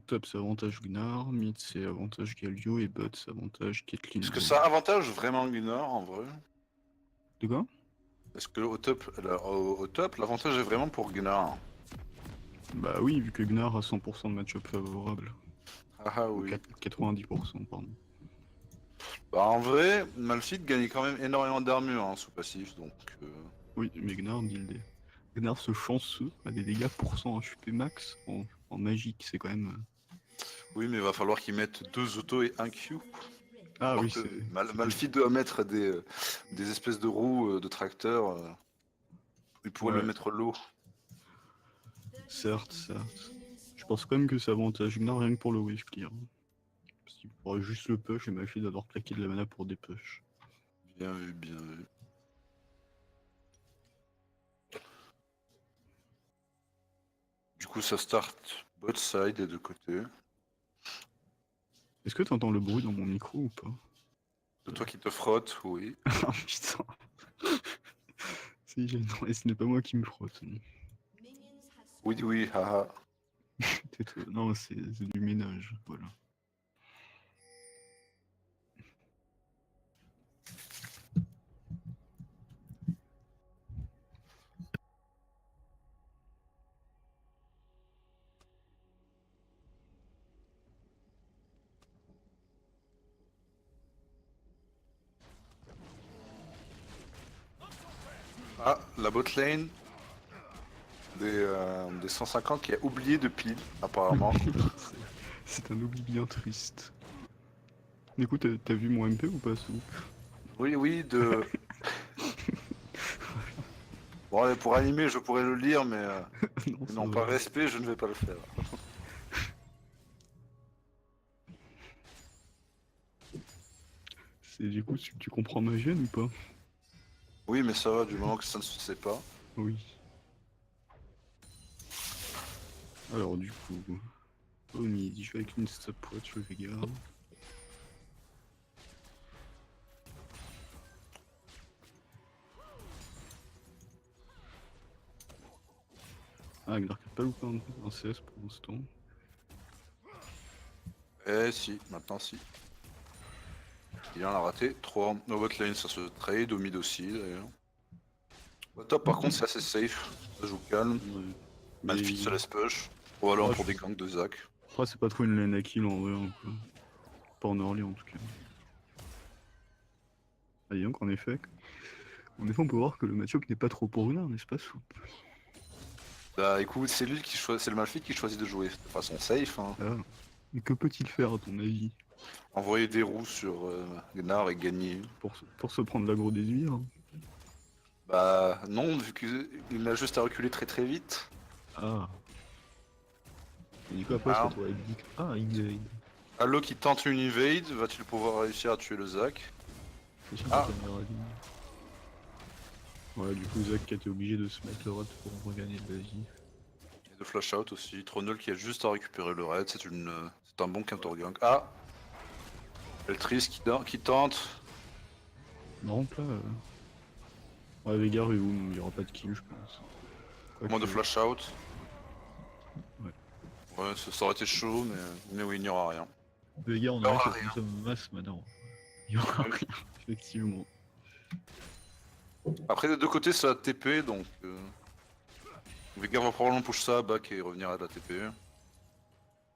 Top c'est avantage Gnar, mid c'est avantage Galio et bot c'est avantage Caitlyn. Est-ce que ça avantage vraiment Gunnar en vrai? De quoi? Est-ce que au top, l'avantage est vraiment pour Gunnar? Bah oui, vu que Gnar a 100% de match-up favorable. Ah ah Ou oui. 90%, pardon. Bah en vrai, Malphite gagne quand même énormément d'armure hein, sous passif, donc... Oui, mais Gnar, Gnar ce chanceux a des dégâts pour 100 HP max en magique, c'est quand même... Oui, mais il va falloir qu'ils mettent 2 autos et un Q. Ah Alors oui, que c'est Malphite doit mettre des espèces de roues de tracteur. Il pourrait le Ouais, mettre low. certes. Je pense quand même que c'est avantage Gnar rien que pour le wave clear. Parce qu'il pourrait juste le push et Malphite d'avoir claqué de la mana pour des push. Bien vu, bien vu. Du coup, ça start bot side des deux côtés. Est-ce que t'entends le bruit dans mon micro ou pas? De toi qui te frotte, oui. Ah putain. C'est gênant, et ce n'est pas moi qui me frotte. Oui, oui, haha. Tais-toi. Non, c'est du ménage, voilà. Ah, la bot lane des 150 qui a oublié de pile, apparemment. C'est un oubli bien triste. Écoute, t'as vu mon MP ou pas, Soup? Oui, oui, de... Bon, allez, pour animer, je pourrais le lire, mais Non, ça non, va. par respect, je ne vais pas le faire. Du coup, tu comprends ma gêne ou pas? Oui, mais ça va, du moment que ça ne se sait pas. Oui. Alors, du coup... Au mid, je vais avec une stopwatch, le Vega. Ah, Gnar n'a pas loupé un CS pour l'instant. Eh si, maintenant si. Il en a raté 3. Au bot lane, ça se trade, au mid aussi d'ailleurs. Au top, par contre, c'est assez safe. Ça joue calme. Ouais. Malphite se laisse push. Ou alors pour des gangs de Zac. Après, c'est pas trop une lane à kill en vrai, hein, quoi. Pas en early en tout cas. Ah, donc, en effet, on peut voir que le match-up n'est pas trop pour Gnar, n'est-ce pas, Soup? Bah écoute, c'est lui qui choisit, c'est le Malphite qui choisit de jouer de façon safe. Hein. Ah. Et que peut-il faire, à ton avis? Envoyer des roues sur Gnar et gagner. Pour se prendre l'aggro des sbires, hein. Bah non, vu qu'il a juste à reculer très très vite. Ah. Et du coup, après, il se Ah. retrouve avec Dick. Ah, Invade. Allo qui tente une invade, va-t-il pouvoir réussir à tuer le Zac? C'est sûr Ah. que la meilleure ligne. Ouais, du coup, Zach qui a été obligé de se mettre le rat pour regagner de la vie. Et de flash out aussi. Trundle qui a juste à récupérer le raid, c'est un bon counter gank. Ah. Eltris qui tente. Non, là. Ouais, Vega, il y aura pas de kill, je pense. Moins de flash out. Ouais. Ouais, ça aurait été chaud, mais oui, il n'y aura rien. Vega, on Il n'y aurait aura que rien. consomme masse maintenant. Il y aura rien, effectivement. Après, des deux côtés, ça a TP, donc... Vega va probablement push ça, back et revenir à la TP.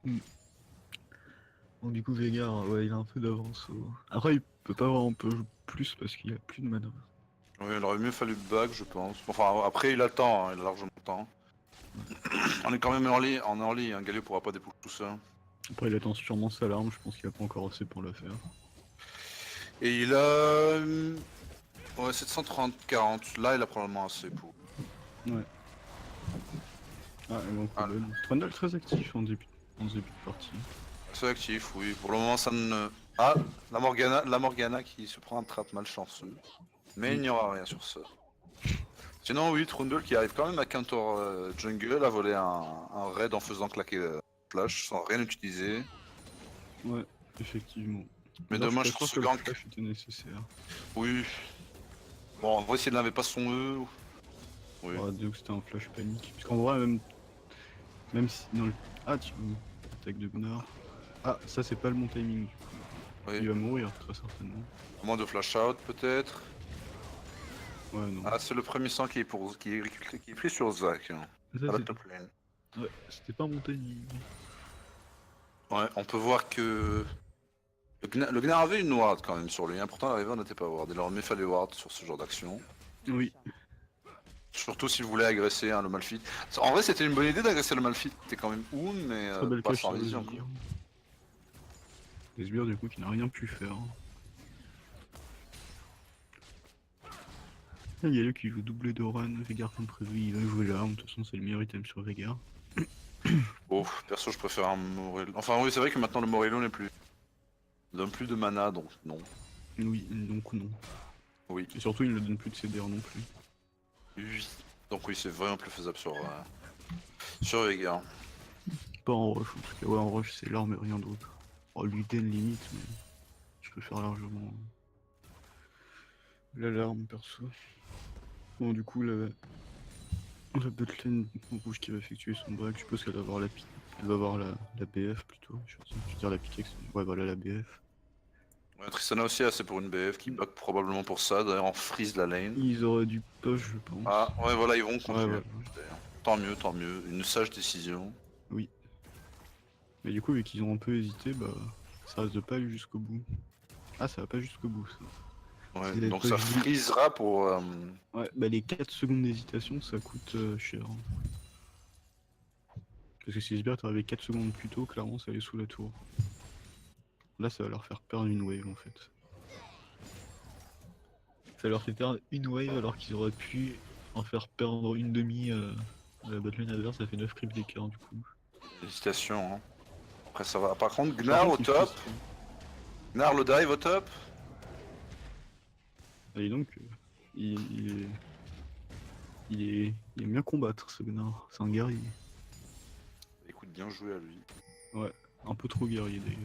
Mm. Bon, du coup, Vega, ouais, il a un peu d'avance. Après, il peut pas avoir un peu plus parce qu'il a plus de mana. Oui, il aurait mieux fallu back, je pense. Enfin, après, il attend, hein, il a largement le temps. On est quand même en early, hein, Galio pourra pas dépush tout ça. Après, il attend sûrement sa larme, je pense qu'il a pas encore assez pour la faire. Et il a... ouais, 730-40. Là, il a probablement assez pour... Ouais. Ah, et bon, Ah, Trundle très actif en début de partie. c'est actif, oui. Pour le moment, ça ne... Ah, la Morgana qui se prend un trap malchanceux. Mais il n'y aura rien sur ça. Sinon, oui, Trundle qui arrive quand même à counter jungle, à voler un raid en faisant claquer flash sans rien utiliser. Ouais, effectivement. Mais D'ailleurs, je suis dommage pas pour sûr ce que le gank. flash était nécessaire. Oui. Bon, en vrai, s'il n'avait pas son E. Oui. Ouais, disons que c'était un flash panique. Parce qu'en vrai, même si dans le... Ah, tu... l'attaque de Gnar. Ah, ça c'est pas le bon timing du coup. Oui. Il va mourir très certainement. À moins de flash out peut-être. Ouais, non. Ah, c'est le premier sang qui est pris sur Zac. Hein, Ça, à la c'est- top lane. ouais, c'était pas un bon timing. Ouais, on peut voir que le Gnar avait une ward quand même sur lui. Hein. Pourtant, la River n'était pas ward. Il aurait mieux fallu ward sur ce genre d'action. Oui. Surtout s'il voulait agresser hein, le Malphite. En vrai, c'était une bonne idée d'agresser le Malphite. C'était quand même Oun, mais Très belle pas cache sans sur le vision. Quoi. sbire. Le sbire du coup qui n'a rien pu faire. Là, il y a lui qui joue doublé d'Oran, Veigar comme prévu, il va jouer l'arme, de toute façon c'est le meilleur item sur Veigar. Bon, perso, je préfère un Morello. Enfin, oui, c'est vrai que maintenant le Morello n'est plus. Il donne plus de mana, donc non. Oui, donc non. Oui. Et surtout il ne donne plus de CDR non plus. Oui. Donc oui, c'est vraiment plus faisable sur Veigar. Pas en rush en tout cas, ouais en rush c'est l'arme et rien d'autre. Oh l'Uden limite mais je peux faire largement l'alarme perso. Bon du coup la botlane rouge qui va effectuer son break, je suppose qu'elle va avoir elle va avoir la BF plutôt, je veux dire la pickaxe, ouais voilà la BF. Ouais, Tristana aussi, c'est pour une BF qui bug probablement pour ça. D'ailleurs, on freeze la lane. Ils auraient dû push je pense. Ah, ouais, voilà, ils vont Ouais continuer. voilà. D'ailleurs. Tant mieux, tant mieux. Une sage décision. Oui. Mais du coup vu qu'ils ont un peu hésité, bah ça risque de pas aller jusqu'au bout. Ah ça va pas jusqu'au bout ça. Ouais, S'ils avaient donc pas ça joué- freezera pour. Ouais, bah les 4 secondes d'hésitation ça coûte cher. Parce que si Sbire t'arrivais 4 secondes plus tôt, clairement ça allait sous la tour. Là ça va leur faire perdre une wave en fait. Ça leur fait perdre une wave alors qu'ils auraient pu en faire perdre une demi à la botlane adverse, ça fait 9 creeps d'écart du coup. Hésitation. Hein. Après, ça va. Par contre, Par Gnar au contre, il top. frustrant. Gnar le dive au top. Et donc, il aime bien combattre ce Gnar, c'est un guerrier. Écoute, bien joué à lui. Ouais, un peu trop guerrier d'ailleurs.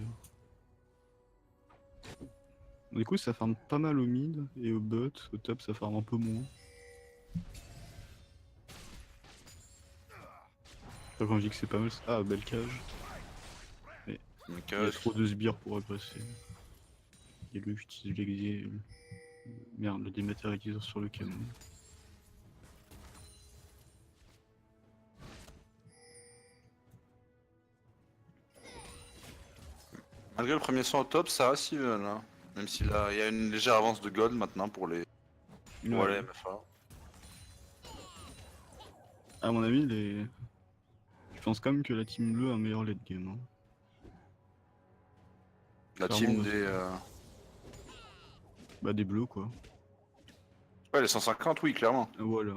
Du coup ça farme pas mal au mid et au bot, au top ça farme un peu moins. Enfin, quand je dis que c'est pas mal, ah belle cage. Mais il y a trop de sbires pour agresser. Et lui j'utilise l'exilé. Merde, le dématérialiseur sur le canon. Malgré le premier son au top, ça reste even. Hein. Même s'il y a une légère avance de gold maintenant pour les MFA. À mon avis, je pense quand même que la team bleue a un meilleur late game. Hein. La Clairement, team parce des. Bah des bleus quoi. Ouais, les 150, oui, clairement. Voilà.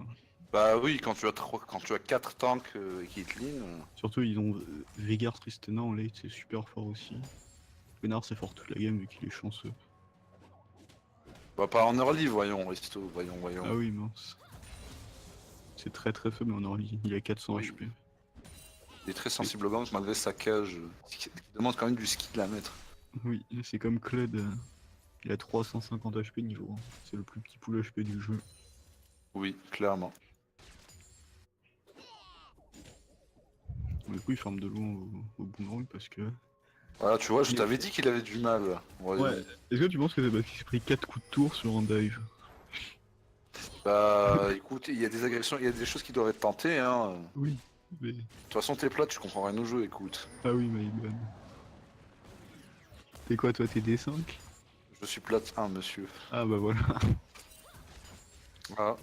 Bah oui, quand tu as 4 tanks qui te lean. Surtout ils ont Veigar Tristana en late, c'est super fort aussi. Gnar c'est fort toute la game vu qu'il est chanceux. Bah pas en early, voyons, Risto, voyons. Ah oui mince. C'est très très faible en early, il a 400 Oui. HP. Il est très sensible au gank malgré sa cage, qui demande quand même du skill à mettre. Oui, c'est comme Kled, il a 350 HP niveau 1. C'est le plus petit pool HP du jeu. Oui, clairement. Du coup il farme de loin au boomerang parce que... Voilà, tu vois, je t'avais dit qu'il avait du mal. Ouais, est-ce que tu penses que c'est parce qu'il s'est pris 4 coups de tour sur un dive? Bah écoute, il y a des agressions, il y a des choses qui doivent être tentées, hein. Oui, mais... De toute façon, t'es plat, tu comprends rien au jeu, écoute. Ah oui, Maïban. T'es quoi toi, t'es D5? Je suis plate 1, monsieur. Ah bah voilà. Ah,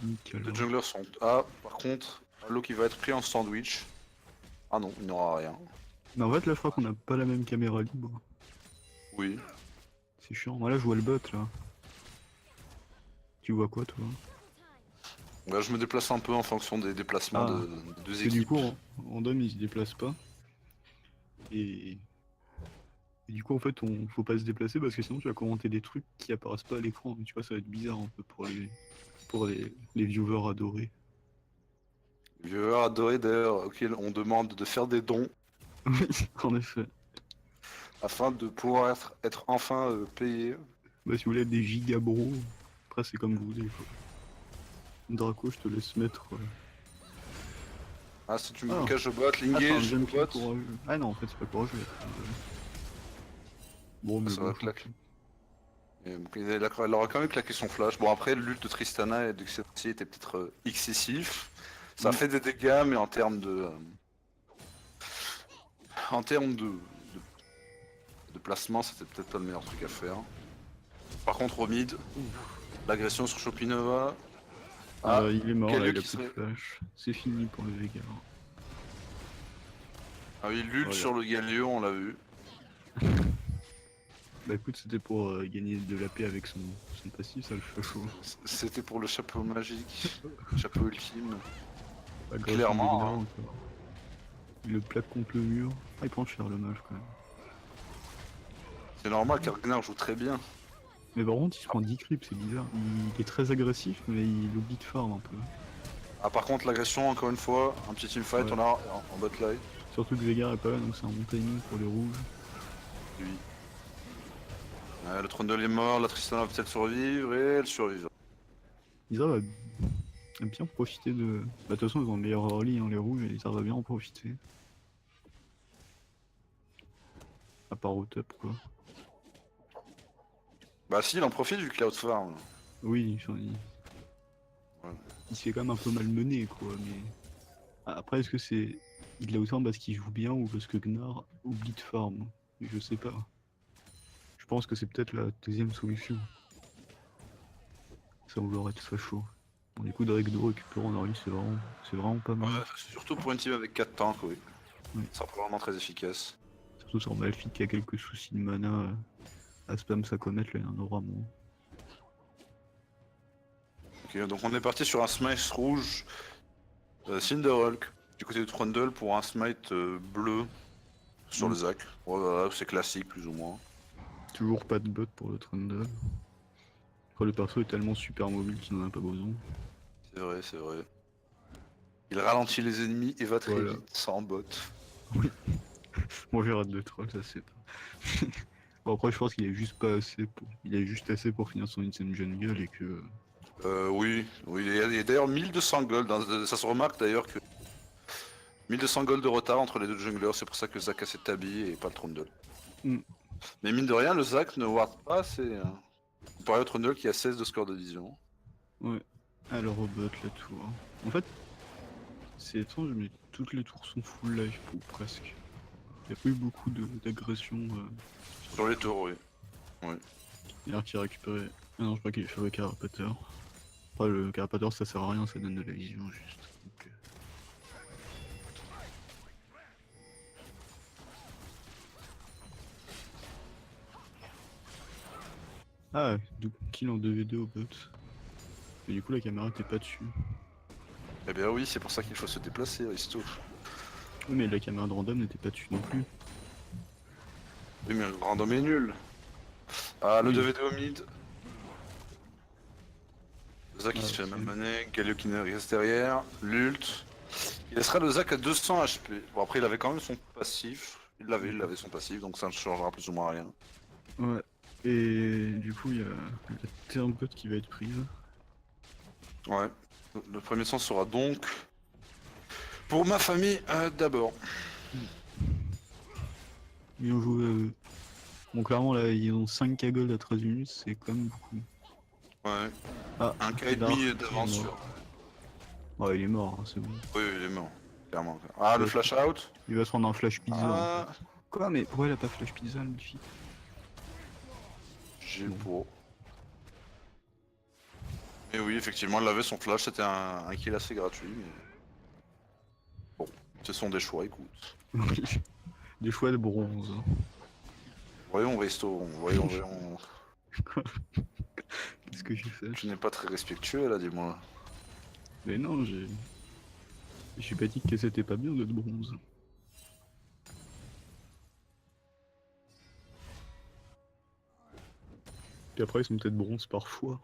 Nickel. les junglers sont... Ah, par contre, l'eau qui va être pris en sandwich. Ah non, il n'aura rien. Mais en fait là je crois qu'on a pas la même caméra libre. Oui. C'est chiant. Moi là je vois le bot là. Tu vois quoi toi? Bah, je me déplace un peu en fonction des déplacements Ah. des deux Parce que équipes. du coup, random il se déplace pas. Et... Et du coup en fait faut pas se déplacer parce que sinon tu vas commenter des trucs qui apparaissent pas à l'écran. Tu vois ça va être bizarre un peu pour les viewers adorés. Viewers adorés d'ailleurs, auxquels on demande de faire des dons Oui, en effet. afin de pouvoir être enfin payé. Bah si vous voulez être des gigabros, après c'est comme vous voulez quoi. Draco je te laisse mettre Ah, si tu me Ah. blocages je bot, Ah, enfin, l'engage, je jumping bot. courageux. Ah non, en fait, c'est pas courageux. Bon, mais Ça bon. va claquer. Et donc, elle aura quand même claqué son flash. Bon, après, l'ult de Tristana et de Xerxes était peut-être excessif. Ça Mm. fait des dégâts, mais en termes de. En termes de placement, c'était peut-être pas le meilleur truc à faire. Par contre, au mid, l'agression sur Chopinova. Ah, Ah, il est mort là, Galio il a qui plus de serait. flash. C'est fini pour le Vega. Ah oui, l'ult Voilà. sur le Galio, on l'a vu. Bah écoute, c'était pour gagner de la paix avec son passif, ça le fait chaud. C'était pour le chapeau magique, chapeau ultime. Pas grâce au Clairement, Vega hein. encore. Il le plaque contre le mur. Ah, il prend cher le mage quand même. C'est normal car Gnar joue très bien. Mais par contre, il se prend 10 creeps, c'est bizarre. Il est très agressif, mais il oublie de farm un peu. Ah, par contre, l'agression, encore une fois, un petit teamfight, Ouais. on a en bot lane. Surtout que Vega est pas là, donc c'est un bon timing pour les rouges. Lui. Le Trundle est mort, la Tristana va peut-être survivre et elle survivra. Isra va bien profiter de. Bah, de toute façon, ils ont le meilleur early, hein, les rouges, et Isra va bien en profiter. À part au top, quoi. Bah si, il en profite du Cloud Farm. Oui, enfin, Ouais. il se fait quand même un peu malmener, quoi, mais. Après, est-ce que c'est. Il l'a autant parce qu'il joue bien ou parce que Gnar oublie de farm? Je sais pas. Je pense que c'est peut-être la deuxième solution. Ça vouloir être facho. Bon, du coup, Drake récupérant en early, c'est vraiment pas mal. Ouais, surtout pour une team avec 4 tanks, oui. Oui. Ça sera vraiment très efficace. Surtout sur Malphite qui a quelques soucis de mana à spam sa comète, là, il y en aura moins. Ok, donc on est parti sur un smite rouge Cinderhulk du côté de Trundle pour un smite bleu sur le Zac. Voilà, c'est classique plus ou moins. Toujours pas de bot pour le Trundle. Après, le perso est tellement super mobile qu'il n'en a pas besoin. C'est vrai, c'est vrai. Il ralentit les ennemis et va très Voilà. vite sans bot. Bon, j'ai rate de troll, ça c'est pas. Bon, après, je pense qu'il est juste pas assez pour. Il est juste assez pour finir son Insane Jungle et que. Oui, oui, il y a d'ailleurs 1200 gold, hein. Ça se remarque d'ailleurs que 1200 gold de retard entre les deux junglers, c'est pour ça que Zac a cette tabi et pas le Trundle. Hmm. Mais mine de rien, le Zac ne ward pas assez. Hein. Comparé au Trundle qui a 16 de score de vision. Ouais. Alors, au bot, la tour. En fait, c'est étrange, mais toutes les tours sont full life ou presque. Il n'y a pas eu beaucoup d'agression. Sur les tours, oui. Il a l'air qu'il a récupéré. Ah non, je crois qu'il est sur le carapateur. Après, le carapateur ça sert à rien, ça donne de la vision juste. Donc, Ah, du coup, kill en 2v2 au bot. Et du coup, la caméra était pas dessus. Eh bien oui, c'est pour ça qu'il faut se déplacer, Risto. Oui, mais la caméra de random n'était pas dessus non plus. Oui, mais le random est nul. Ah, le Oui. 2v2 au mid. Zac qui Ah, se fait c'est- malmener, Galio qui reste derrière, l'ult. Il laissera le Zac à 200 HP. Bon, après, il avait quand même son passif. Il l'avait son passif, donc ça ne changera plus ou moins rien. Ouais. Et du coup, il y a la terre bot qui va être prise. Ouais. Le premier sens sera donc pour ma famille d'abord. Ils ont joué. Bon, clairement, là, ils ont 5k gold à 13 minutes, c'est quand même beaucoup. Ouais. Ah, Un K et Dark, demi il est d'avance mort. sur. Oh, il est mort, hein, c'est bon. Oui, il est mort. Clairement. Ah, le Ouais. flash out. Il va se prendre un flash pizza. En Ah, fait. Quoi, mais pourquoi il a pas flash pizza, le fille? j'ai Bon. pour. Et oui, effectivement, il avait son flash, c'était un kill assez gratuit. Mais... Bon, ce sont des choix, écoute. Des choix de bronze. Voyons, Risto, voyons. Qu'est-ce que j'ai fait? Tu n'es pas très respectueux là, dis-moi. Mais non, j'ai pas dit que c'était pas bien d'être bronze. Puis après, ils sont peut-être bronze par choix.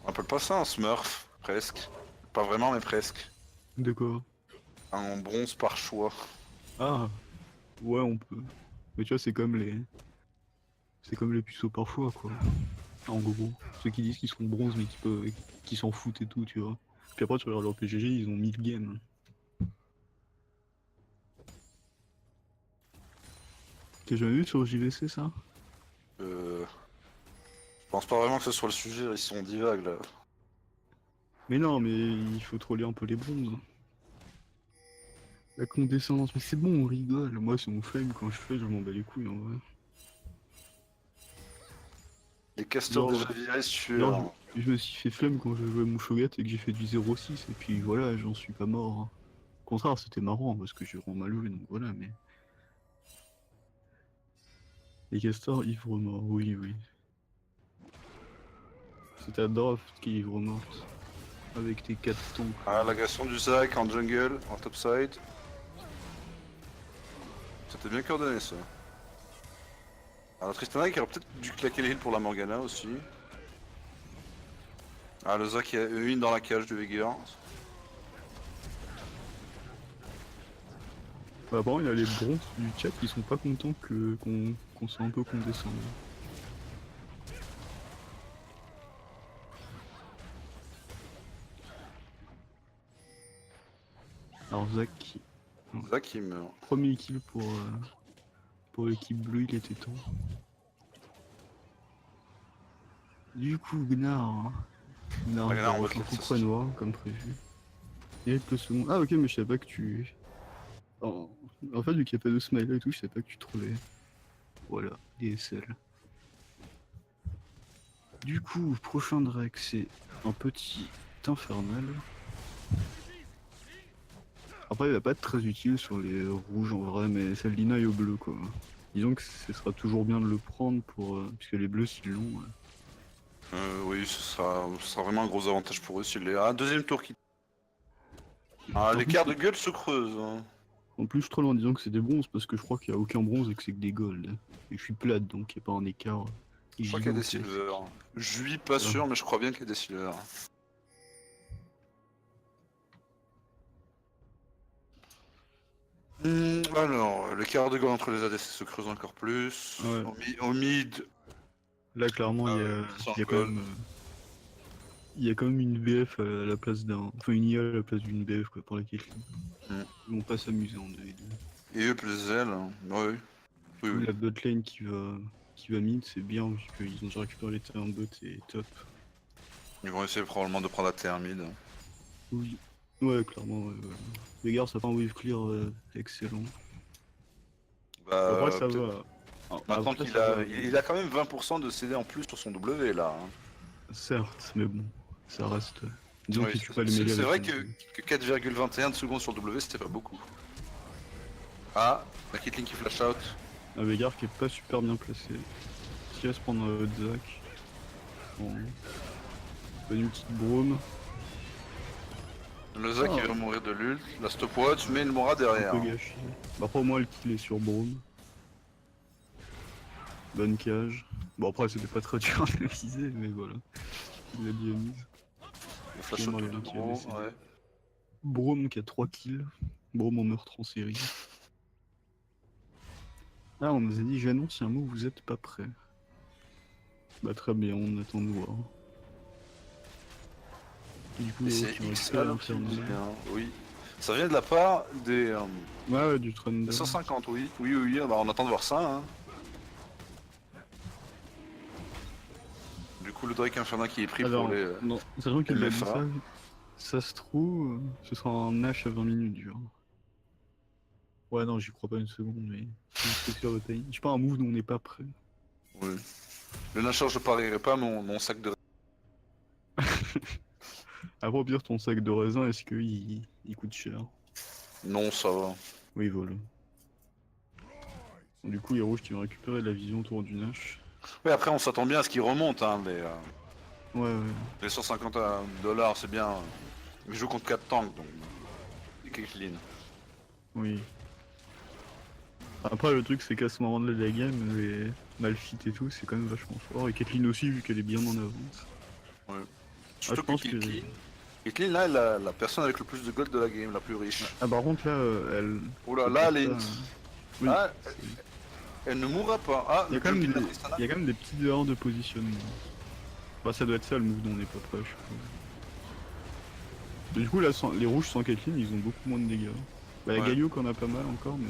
On appelle pas ça un smurf, presque. Pas vraiment, mais presque. De quoi? Un bronze par choix. Ah, ouais, on peut. Mais tu vois, c'est comme les. C'est comme les puceaux par choix, quoi. En gros. Ceux qui disent qu'ils sont bronze, mais qui s'en foutent et tout, tu vois. Puis après, tu regardes leur PGG, ils ont 1000 games. T'as jamais vu sur JVC ça? Je pense pas vraiment que ce soit le sujet, ils sont divagues là. Mais non, mais il faut troller un peu les bronzes. La condescendance, mais c'est bon, on rigole. Moi, c'est mon flemme quand je fais, je m'en bats les couilles en vrai. Les castors Genre, déjà virés sur... genre, je me suis fait flemme quand je jouais à mon Shogat et que j'ai fait du 0-6, et puis voilà, j'en suis pas mort. Au contraire, c'était marrant parce que j'ai vraiment mal joué, donc voilà, mais. Les castors, ivre mort, oui, oui. C'est à Draft qui est ivre morte. Avec tes 4 tonks. Ah, l'agression du Zac en jungle, en topside. C'était bien coordonné ça. Alors Tristana qui aurait peut-être dû claquer les heals pour la Morgana aussi. Ah, le Zac qui a une dans la cage du Veigar. Bah, apparemment, il y a les bronzes du chat qui sont pas contents qu'on soit un peu condescendant. Alors Zach, Zac il meurt. premier kill pour l'équipe bleue, il était temps. Du coup, Gnar Gnar, on va va le coup laisser. noir comme prévu. Et le second. Ah ok, mais je savais pas que tu. En fait, vu qu'il n'y a pas de smiley et tout, je savais pas que tu trouvais. Voilà, DSL. Du coup, prochain Drake, c'est un petit infernal. Après, il va pas être très utile sur les rouges en vrai, mais c'est le deny au bleu quoi. Disons que ce sera toujours bien de le prendre pour. Puisque les bleus, s'ils l'ont. Oui, ce sera vraiment un gros avantage pour eux s'il est. Ah, deuxième tour qui. Ah, l'écart de gueule se creuse. Hein. En plus, je troll en disant que c'est des bronzes parce que je crois qu'il n'y a aucun bronze et que c'est que des golds. Et je suis plate donc il n'y a pas un écart. Je crois qu'il y a des silver. Je suis pas sûr, mais je crois bien qu'il y a des silver. Alors, l'écart de gueule entre les ADC se creuse encore plus. Ouais. Au mid. Là, clairement, il y a quand même. Il y a quand même une BF à la place d'un. Enfin, une IA à la place d'une BF quoi, pour la Caitlyn. Ils vont pas s'amuser en 2v2. Et eux plus elle. Oui. Oui. La botlane qui va mid, c'est bien vu qu'ils ont déjà récupéré les terrains de bot et top. Ils vont essayer probablement de prendre la terre mid. Oui. Ouais, clairement. Les gars, ça fait un wave clear excellent. Bah, Après, ça va. Maintenant Après, qu'il a quand même 20% de CD en plus sur son W là. Hein. Certes, mais bon, ça reste. Disons Oui, que tu pas les mêler. c'est vrai que 4,21 de secondes sur W c'était pas beaucoup. Ah, la Caitlyn qui flash out. Un Veigar qui est pas super bien placé. Qui va se prendre Zac. Bon. Une petite brome. Le Zac il va mourir de l'ult, la stopwatch, mais il mourra derrière. Un peu gâché. Bah, après, au moins, le kill est sur brome. Bonne cage. Bon, après, c'était pas très dur à viser, mais voilà. Il a bien mis. Le flash out de gros, ouais. Brome qui a 3 kills. Brome en meurtre en série. Ah, on nous a dit j'annonce un mot, vous êtes pas prêts. Bah très bien, on attend de voir. Du coup, c'est tu XL oui. Ça vient de la part des... ouais, du Trundle. 150, oui. Oui, bah, on attend de voir ça. Hein. Du coup, le Drake Infernal qui est pris pour les... Non, sachant qu'il a dit ça se trouve, ce sera un Nash à 20 minutes, genre. Ouais, non, j'y crois pas une seconde, mais c'est sûr le timing. Je sais pas, un move dont on n'est pas prêt. Oui. Le Nashor, je parierais pas mon sac de... Après, au pire, ton sac de raisin, est-ce qu'il coûte cher? Non, ça va. Oui, voilà. Du coup, les rouges qui vont récupérer la vision autour du Nash. Oui, après, on s'attend bien à ce qu'il remonte, hein, Ouais. Les 150 $, c'est bien. Il joue contre 4 tanks, donc... Et Caitlyn. Oui. Après, le truc, c'est qu'à ce moment-là de la game, les Malphite et tout, c'est quand même vachement fort. Et Caitlyn aussi, vu qu'elle est bien en avance. Ouais. Je pense que... Caitlyn, là, elle est la personne avec le plus de gold de la game, la plus riche. Ah, par contre, là, elle... Oh là, elle est... Oui. Ah, elle ne mourra pas. Ah, il y a quand même des petites erreurs de positionnement. Bah, ça doit être ça le move dont on n'est pas prêt, je Du coup, là, les rouges sans Caitlyn, ils ont beaucoup moins de dégâts. Bah, Ouais. Galio qu'on a pas mal encore, mais.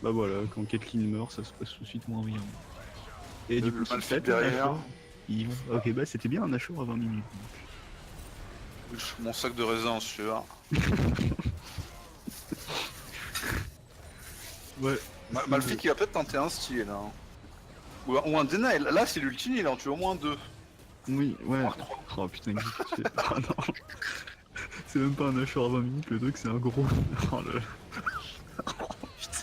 Bah voilà, quand Caitlyn meurt, ça se passe tout de suite moins bien. Et du coup, Le si Malphite ça a été un derrière. Nashor, ok, bah c'était bien un Nashor à 20 minutes. Mon sac de raisin en sueur. Ouais. Malphite qui va peut-être tenter un style là. Ou un Deny. Là, c'est l'ultime, il en tue au moins 2. Oui, ouais. Voire 3. Oh putain, qu'est-ce que tu fais? Oh non. C'est même pas un Nashor à 20 minutes, le truc c'est un gros. Oh là là. Oh, putain.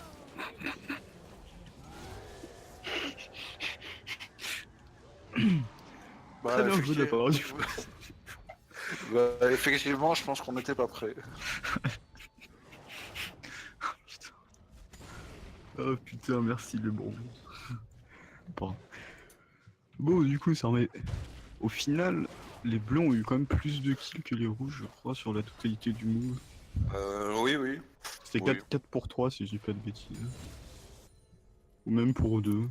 Bah, Très bien joué de la part du Bah, effectivement, je pense qu'on n'était pas prêt. Putain. Oh putain, merci le bon. Pardon. Bon, du coup, ça remet. Au final, les bleus ont eu quand même plus de kills que les rouges, je crois, sur la totalité du move. Oui, oui. C'était Oui. 4 pour 3 si je dis pas de bêtises. Ou même pour 2.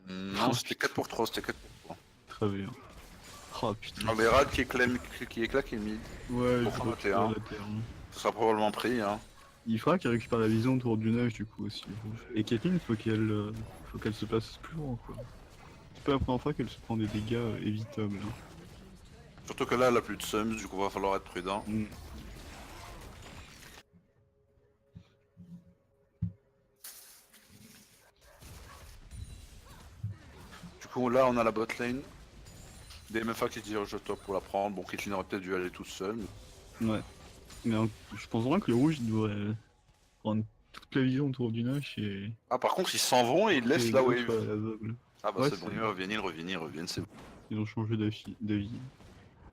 Non, c'était 4 pour 3, c'était 4 pour 3. Très bien. Oh putain. Ah, mais Rad qui est claqué mid. Ouais, Pour je prendre retire la la terre. Ça sera probablement pris, hein. Il faudra qu'il récupère la vision autour du neige du coup aussi. Et Caitlyn, faut qu'elle se passe plus loin quoi. C'est pas la première fois qu'elle se prend des dégâts évitables. Hein. Surtout que là, elle a plus de sums, du coup, va falloir être prudent. Mm. Du coup, là, on a la bot lane. Des MFA qui dirigent le top pour la prendre. Bon, Caitlyn aurait peut-être dû aller toute seule. Ouais. Mais je pense vraiment que les rouges devraient prendre toute la vision autour du neige et. Ah, par contre, ils s'en vont et ils laissent les la bleus soient wave. à l'aveugle. Ah, bah Ouais, c'est bon, ils reviennent, c'est bon. ils ont changé d'avis.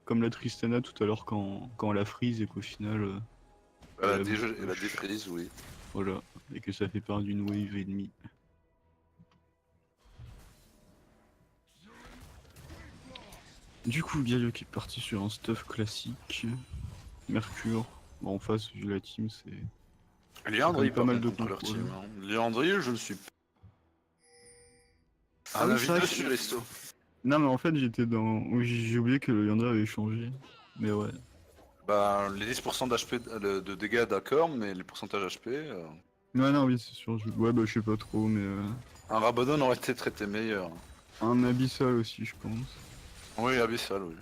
Comme la Tristana tout à l'heure quand elle a freeze et qu'au final. Elle a défreeze, oui. Voilà. Et que ça fait perdre une wave et demie. Du coup, Galio qui est parti sur un stuff classique. Mercure. Bon, en face, vu la team, c'est. Liandry, pas pas mal mal de contre leur contrôle. team. Hein. Liandry, je ne suis pas. Ah Un oui, avis c'est vrai dessus, que- Resto. Non, mais en fait, j'étais dans. Oui, j'ai oublié que le Yandra avait changé. Mais ouais. Bah, les 10% d'HP de dégâts, d'accord, mais les pourcentages HP. Ouais, non, oui, c'est sûr. Ouais, bah, je sais pas trop, mais. Un Rabadon aurait été traité meilleur. Un Abyssal aussi, je pense. Oui, Abyssal, oui.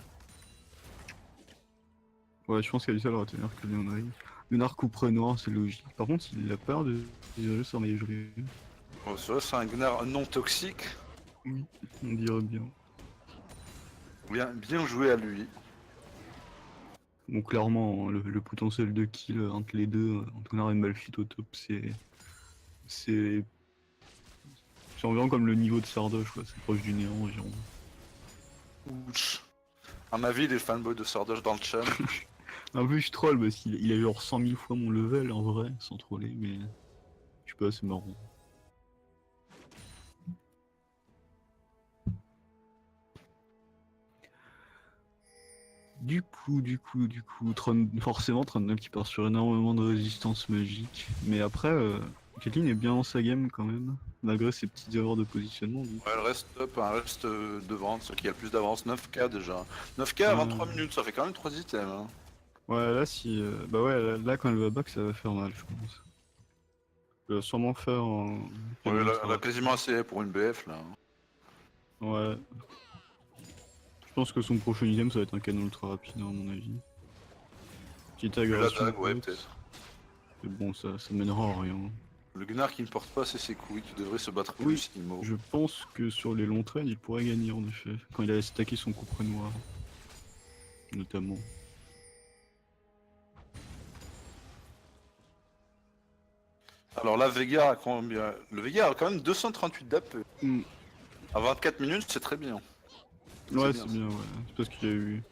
Ouais, je pense qu'Abyssal aurait été meilleur que le Yandra. Lunar couperait noir, c'est logique. Par contre, il a peur de gérer sur maillerie. Bon, ça, c'est un Gnar non toxique. Oui, on dirait bien. Bien joué à lui. Donc clairement, le potentiel de kill entre les deux, entre Nar et Malphite au top, c'est environ comme le niveau de Sardoche, quoi. C'est proche du néant environ. Ouch. À ma vie, les fanboys de Sardoche dans le chat. Un peu je troll parce qu'il a genre 100 000 fois mon level en vrai, sans troller, mais je sais pas, c'est marrant. Du coup, forcément 39 qui part sur énormément de résistance magique. Mais après, Caitlyn est bien dans sa game quand même, malgré ses petites erreurs de positionnement. Donc. Ouais, elle reste top, elle reste devant, ce qui a le plus d'avance, 9k déjà. 9k à 23 minutes, ça fait quand même 3 items. Hein. Ouais, là, si. Bah ouais, là, quand elle va back, ça va faire mal, je pense. Elle va sûrement faire un. Ouais, elle a quasiment assez pour une BF là. Ouais. Je pense que son prochain item, ça va être un canon ultra rapide, à mon avis. Petite La agression. dague, ouais, peut-être. Mais bon, ça mènera à rien. Le Gnar qui ne porte pas assez ses couilles, qui devrait se battre Oui, plus, Imo. je pense que sur les longs trades, il pourrait gagner en effet. Quand il a stacké son coup près noir. Notamment. Alors là, Veigar a combien? Le Veigar a quand même 238 d'AP. Mm. À 24 minutes, c'est très bien. Ouais, bien, c'est bien, ouais. C'est parce qu'il y a eu.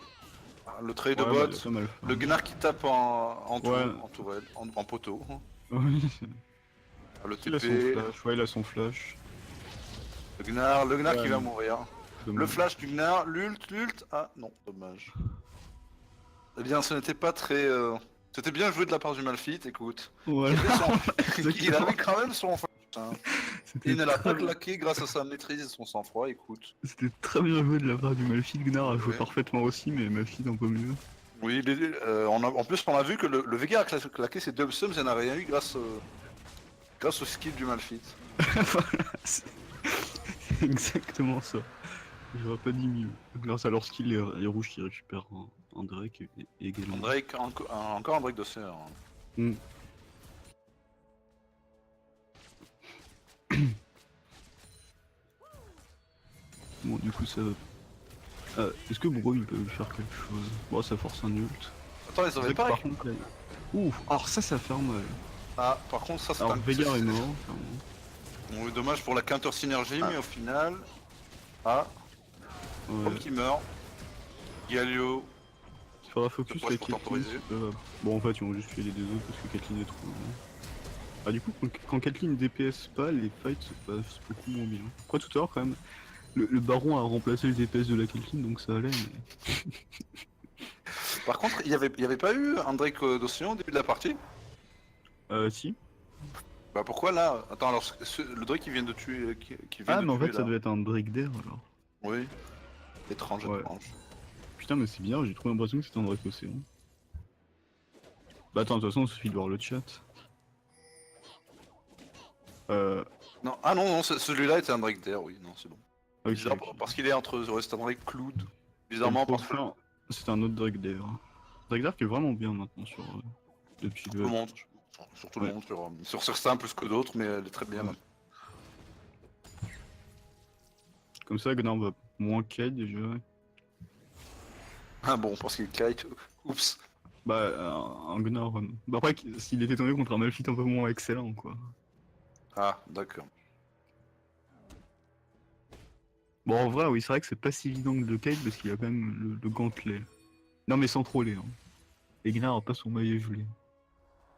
Le trade de Ouais, bot, bah, il a pas mal fait. le Gnar qui tape en Ouais. tourelle, en poteau. Oui. Le Il a son TP, flash, ouais, il a son flash. le Gnar Ouais, qui va mourir. dommage. Le flash du Gnar, l'ult. Ah non, dommage. Eh bien, ce n'était pas très. C'était bien joué de la part du Malphite, écoute. Ouais. Il avait quand même son flash. Hein. C'était Il ne l'a très pas bien. claqué grâce à sa maîtrise et son sang-froid, écoute. C'était très bien joué de la part du Malphite. Gnar a joué Ouais. parfaitement aussi, mais Malphite un peu mieux. Oui, en plus on a vu que le Veigar a claqué ses double sums et n'a rien eu grâce au skill du Malphite. Voilà, c'est exactement ça. J'aurais pas dit mieux. Grâce à leur skill, les rouges qui récupèrent un Drake et également. Drake, encore un Drake de CR. Mm. Bon, du coup, ça va. Est-ce que Bro il peut faire quelque chose? Bon, ça force un ult. Attends, ils C'est avaient vrai que pas. par contre, là... Ouf, alors ça fait mal. Ah, par contre, ça c'est Alors un. Veigar est mort, clairement. Bon, dommage pour la counter synergie, mais au final. Ah, Ouais. qui meurt. Galio. Il faudra focus Pour la temporiser. Caitlyn, c'est pas grave. Bon, en fait, ils vont juste filer des autres parce que Caitlyn est trop. Ah, du coup, quand Caitlyn DPS pas, les fights se passent beaucoup moins bien. Quoi, tout à l'heure, quand même, le baron a remplacé le DPS de la Caitlyn, donc ça allait, mais. Par contre, il y avait pas eu un Drake d'Océan au début de la partie? Si. Bah pourquoi là? Attends, alors le Drake qui vient de tuer. Qui vient Ah, de mais en tuer, fait, ça là. devait être un Drake d'air alors. Oui. Étrange, Ouais. étrange. Putain, mais c'est bizarre, j'ai trop l'impression que c'était un Drake océan. Bah, attends, de toute façon, il suffit de voir le chat. Non, ah non, non, celui-là était un Drake d'air, oui, non, c'est bon. Ok, Bizarre, ok. parce qu'il est entre. Ouais, c'est un Drake Cloud. Et Bizarrement, le parce que prochain, c'est un autre Drake d'air. Drake d'air qui est vraiment bien maintenant sur. Depuis tout le monde. Sur tout le Ouais. monde, sur certains plus que d'autres, mais elle est très bien. Ouais. Comme ça, Gnar va moins kite déjà. Ah bon, parce qu'il kite. Oups. Bah, un Gnar. Bah, après, s'il était tombé contre un Malphite un peu moins excellent, quoi. Ah, d'accord. Bon, en vrai, oui, c'est vrai que c'est pas si évident que de kite parce qu'il a quand même le gantelet. Non, mais sans troller, hein. Et Gnar a pas son maillet gelé.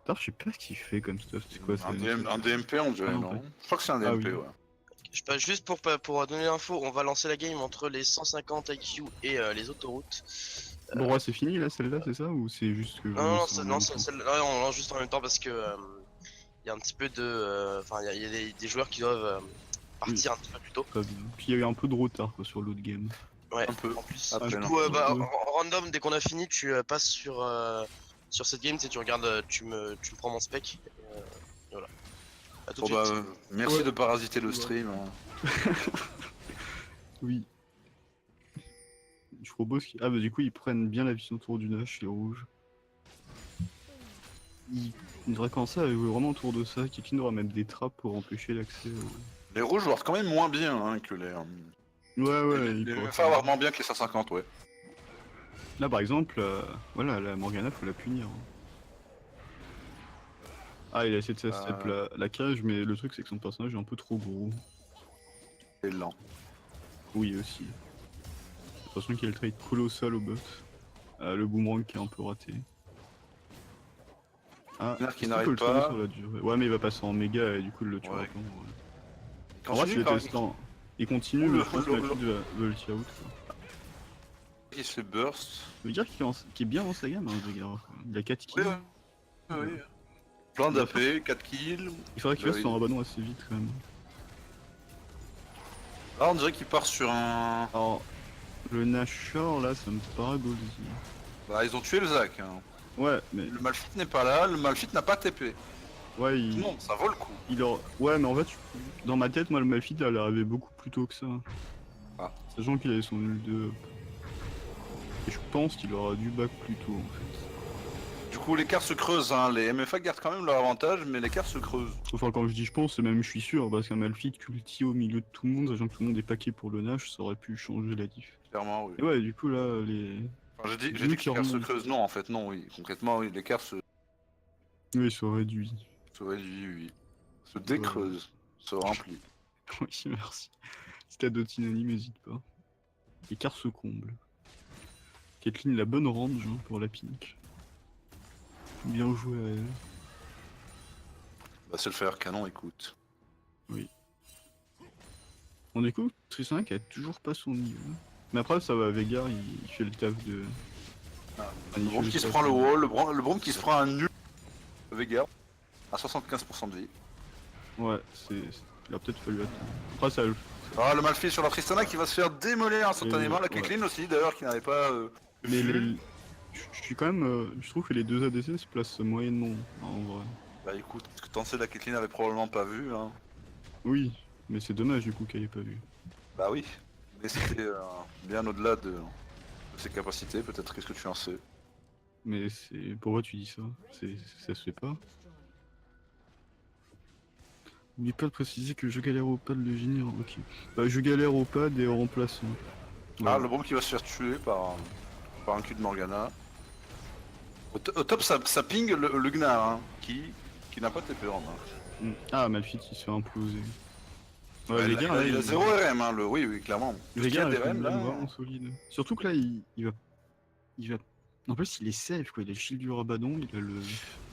Putain, je sais pas ce qu'il fait comme stuff, c'est quoi ça? Un DMP, on dirait, Ah, non, non? pas. Je crois que c'est un Ah, DMP, oui. ouais. Je passe juste pour donner l'info, on va lancer la game entre les 150 IQ et les autoroutes. Bon, ouais, c'est fini là, celle-là, c'est ça? Ou c'est juste que. Non, non, c'est en non, même temps celle-là on lance juste en même temps parce que il y a un petit peu de. Enfin, il y a des joueurs qui doivent partir un petit peu plus tôt. Très bien. Puis il y a eu un peu de retard quoi, sur l'autre game. Ouais, Un peu. en plus. Après, Du non. coup, Ouais. en random, dès qu'on a fini, tu passes sur cette game, tu regardes, tu me prends mon spec. Et voilà. À tout Bon de bah, suite. merci Ouais. de parasiter le Ouais. stream. Hein. Oui. Je propose qu'ils. Ah, bah du coup, ils prennent bien la vision autour du Nash, les rouges. Ils devraient commencer à jouer vraiment autour de ça. Quelqu'un devrait mettre des trappes pour empêcher l'accès. Les rouges jouent quand même moins bien hein, que les. Ouais, les il pourrait MFA avoir moins bien que les 150, ouais. Là, par exemple, voilà, la Morgana, faut la punir. Hein. Ah, il a essayé de step la cage, mais le truc, c'est que son personnage est un peu trop gros. C'est lent. Oui, aussi. J'ai l'impression qu'il y a le trade colossal au bot. Le boomerang qui est un peu raté. Ah, Gnar qui est-ce qu'on n'arrête peut le trader pas. sur la durée. Ouais, mais il va passer en méga et du coup, il le tuera Ouais. pas. En vrai. Quand En vrai, je c'est dis quand testant. Il continue, Ouh, mais le- je pense que le- la fille veut le tirer out. Quoi. il se fait burst. Ça veut dire qu'il est bien dans sa gamme, hein, Veigar. Il a 4 kills. Oui, oui. Oui. Plein d'AP, 4 kills. Il faudrait qu'il Bah fasse oui. son rabattement assez vite quand même. Là, on dirait qu'il part sur un. Alors, le Nashor là, ça me paraît ballsy. Bah, ils ont tué le Zac. Hein. Ouais, mais. Le Malphite n'est pas là, le Malphite n'a pas TP. Ouais, Non, ça vaut le coup. Ouais, mais en fait, dans ma tête, moi, le Malphite, elle arrivait beaucoup plus tôt que ça. Ah. Sachant qu'il avait son nul 2. Et je pense qu'il aura dû back plus tôt, en fait. Du coup, l'écart se creuse. Hein. Les MFA gardent quand même leur avantage, mais l'écart se creuse. Enfin, quand je dis je pense, c'est même je suis sûr, parce qu'un Malphite culti au milieu de tout le monde, sachant que tout le monde est paqué pour le Nash, ça aurait pu changer la diff. Clairement, oui. Et ouais, du coup, là, les. Enfin, j'ai Vu dit que qu'il l'écart se remonte. creuse. Non, en fait, non, oui. Concrètement, oui, l'écart se Oui, ça réduit. réduit, oui. Se décreuse, se remplit. Oui, merci. Si t'as d'autres synonymes, n'hésite pas. L'écart se comble. Caitlyn, la bonne range hein, pour la pink. Bien joué à elle. Bah, c'est le fer canon, écoute. Bon, du coup, Tristan qui a toujours pas son niveau. Mais après, ça va, Veigar, il fait le taf de. Ah, il le fait Brom qui se taf prend le de- wall, le Brom qui se prend un nul. Veigar, à 75% de vie. Ouais, il a peut-être fallu attendre. Après, ça le. Ah, le Malphite sur la Tristana qui va se faire démolir instantanément. Et La Caitlyn aussi, d'ailleurs, qui n'avait pas Mais vu. Je suis quand même. Je trouve que les deux ADC se placent moyennement, en vrai. Bah écoute, ce que Tancel la Caitlyn avait probablement pas vu, hein. Oui, mais c'est dommage du coup qu'elle ait pas vu. Bah oui, mais c'était bien au-delà de ses capacités, peut-être, qu'est-ce que tu en sais? Mais c'est. Pourquoi tu dis ça? Ça se fait pas. N'oublie pas de préciser que je galère au pad le génie. Ok. Bah, je galère au pad et au remplaçant. Ah, Voilà. le bombe qui va se faire tuer par un cul de Morgana. Au top, ça ping le Gnar, hein, qui n'a pas TP en main. Ah, Malphite il se fait imploser. Ouais, Ouais, Veigar, là, il a 0 RM, hein, oui, clairement. Tout ce qu'il y a Veigar, il des fait une RM, là. game vraiment solide. Surtout que là, il va. En plus, il est safe quoi. Il a le shield du Rabadon, il a le.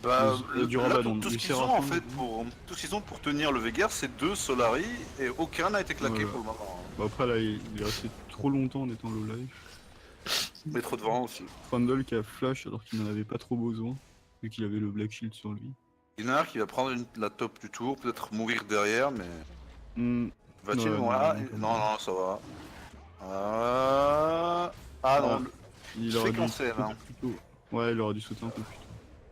Bah, Du là, Rabadon. tout ce du qu'ils ont Séraphin, en fait tout ce qu'ils ont pour tenir le Veigar, c'est 2 Solari et aucun n'a été claqué Ouais. pour le moment. Bah, après, là, il est resté trop longtemps en étant low life. Mais trop de vent aussi. Trundle qui a flash alors qu'il n'en avait pas trop besoin, vu qu'il avait le Black Shield sur lui. Gnar qui va prendre la top du tour, peut-être mourir derrière, mais. Hmm. Va-t-il Ouais, mourir? non, Non, ça va. Ah non, il je aurait fais dû cancel, sauter hein. plus tôt. Ouais, il aurait dû sauter un peu plus tôt.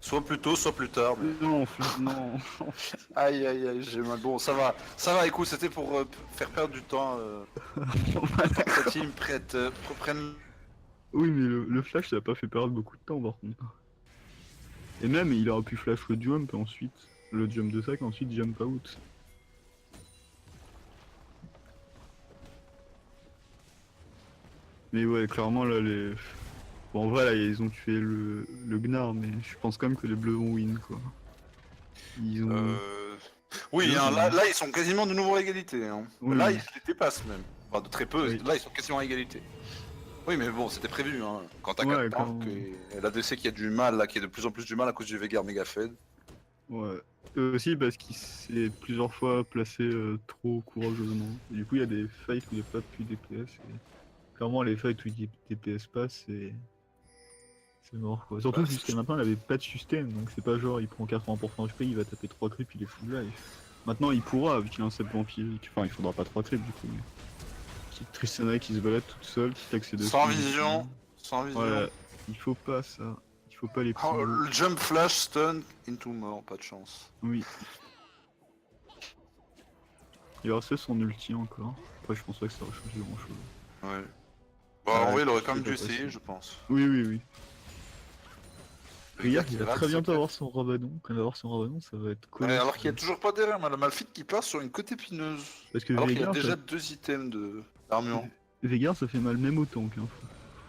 Soit plus tôt, soit plus tard, mais. Non, non. Aïe aïe aïe, j'ai mal. Bon, ça va, écoute, c'était pour faire perdre du temps. Ta team prête, reprenne. Oui, mais le flash, ça a pas fait perdre beaucoup de temps, par contre. Et même, il aurait pu flash le jump et ensuite, le jump de sac, ensuite jump out. Mais ouais, clairement, là, les. Bon, en vrai, là, ils ont tué le Gnar, mais je pense quand même que les bleus vont win, quoi. Ils ont. Oui, Oui, hein, oui. là, ils sont quasiment de nouveau à égalité. Hein. Oui, Là, oui. ils les dépassent même. Enfin, de très peu. Oui. Là, ils sont quasiment à égalité. Oui, mais bon, c'était prévu. Hein. Quand t'as Ouais, 4 tanks et l'ADC qui a du mal, là, qui a de plus en plus du mal à cause du Veigar méga fed. Ouais. Aussi parce qu'il s'est plusieurs fois placé trop courageusement. Et du coup, il y a des fights où il n'y a pas plus DPS. Et clairement, les fights où il y a DPS pas, c'est mort quoi. Surtout que jusqu'à maintenant, il avait pas de système. Donc c'est pas genre il prend 80% HP, il va taper 3 creeps, il est full life. Maintenant, il pourra, vu qu'il a un set vampirique. Enfin, il faudra pas 3 creeps du coup. Mais... Tristana qui se balade toute seule, qui taxe ses deux Sans skills. vision. Sans vision. Ouais, il faut pas ça. Il faut pas les Oh, prendre. le jump flash stun into mort, pas de chance. Oui. Il aurait fait son ulti encore. Après, je pense pas que ça aurait changé grand chose. Ouais. Bon, en vrai, il aurait quand même dû c'est pas essayer, possible. je pense. Oui, oui, oui. Le Regarde, gars il qui va rate, très c'est bientôt clair. avoir son Rabadon. Quand il va avoir son Rabadon, ça va être Ouais, colossal. alors qu'il y a toujours pas d'erreur, hein, le Malphite qui passe sur une côte épineuse. Parce que Alors qu'il y a Veigar, déjà 2 items d'armure. Veigar, ça fait mal même au tank. Hein.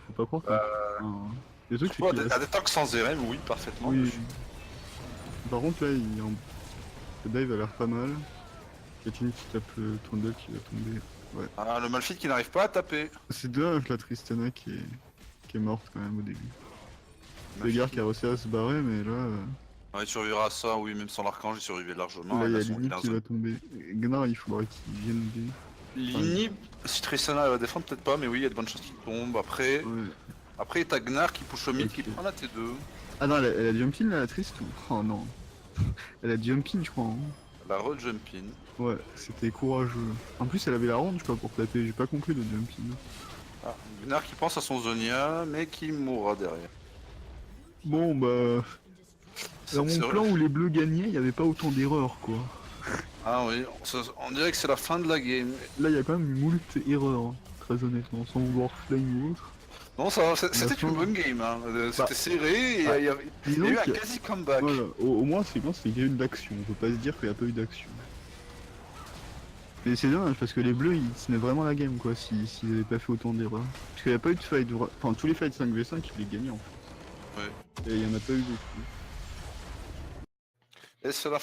Faut pas croire que. Enfin, le truc, c'est qu'il À des tanks sans RM, oui, parfaitement. Oui. Par contre, là, le dive a l'air pas mal. Caitlyn qui tape le Trundle qui va tomber. Ouais. Ah, le Malphite qui n'arrive pas à taper. C'est dommage la Tristana qui est morte quand même au début. Veigar qui a réussi à se barrer, mais là. Ouais, il survivra à ça, oui, même sans l'archange, il survivait largement. Là, il y a son- Lini a un qui zone. va tomber. Gnar, il faudrait qu'il vienne aider. Lini, si Tristana va défendre, peut-être pas, mais oui, il y a de bonnes chances qu'il tombe. Après, Ouais. t'as Gnar qui push au mid, Ok. qui prend la T2. Ah non, elle a jump in là, la triste ou... Oh non. Elle a jump in, je crois. Hein. La re-jump in. Ouais, c'était courageux. En plus, elle avait la ronde, je crois, pour taper. J'ai pas compris le jump in. Ah, Gnar qui pense à son Zonia, mais qui mourra derrière. Bon, bah. Dans mon vrai. plan où les bleus gagnaient, il y avait pas autant d'erreurs, quoi. Ah oui, on dirait que c'est la fin de la game. Là, il y a quand même une moult erreurs, hein, très honnêtement, sans vouloir flame ou autre. Non, ça, c'était fin. une bonne game, hein. C'était Bah, serré et il y a disons eu un qu'il y a- quasi comeback. Voilà, au moins, c'est bien, c'est qu'il y a eu de l'action. On peut pas se dire qu'il n'y a pas eu d'action. Mais c'est dommage parce que les bleus ils se mettent vraiment la game quoi s'ils avaient pas fait autant d'erreurs. Parce qu'il n'y a pas eu de fight, enfin tous les fights 5v5 ils les gagnaient en fait. Ouais. Et il y en a pas eu beaucoup. Et c'est la